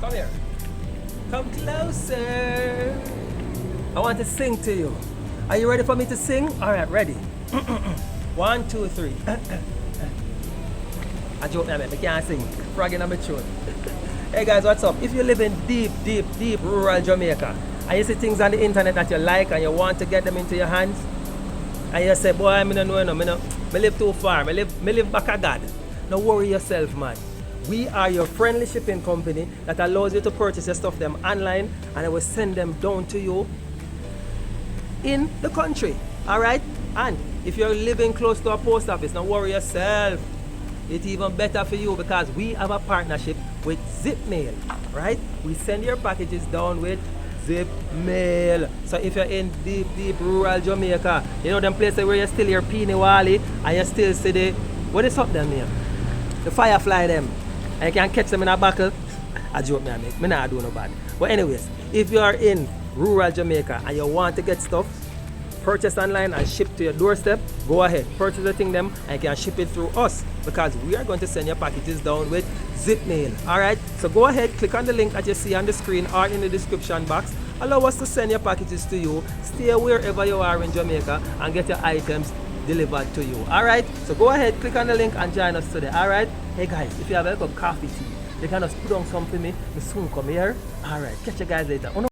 Come here. Come closer. I want to sing to you. Are you ready for me to sing? All right, ready. 1, 2, 3. I joke now, man. I can't sing. Frogging on my throat. Hey guys, what's up? If you live in deep rural Jamaica and you see things on the internet that you like and you want to get them into your hands, and you say, boy, I don't know, I live too far, I live back at God. Don't worry yourself, man. We are your friendly shipping company that allows you to purchase your stuff them online, and I will send them down to you in the country. Alright? And if you're living close to a post office, don't worry yourself. It's even better for you because we have a partnership with Zipmail, right? We send your packages down with Zipmail. So if you're in deep rural Jamaica, you know them places where you still hear Peeny Wally and you still see the, what is up them here? The firefly them. And you can catch them in a buckle. I joke me, I not do no bad. But anyways, if you are in rural Jamaica and you want to get stuff, purchase online and ship to your doorstep, go ahead, purchase the thing them and you can ship it through us because we are going to send your packages down with Zipmail. Alright, so go ahead, click on the link that you see on the screen or in the description box. Allow us to send your packages to you. Stay wherever you are in Jamaica and get your items delivered to you. Alright, so go ahead, click on the link and join us today. Alright, hey guys, if you have a cup of coffee tea, you can just put on some for me. Me soon come here. Alright, catch you guys later.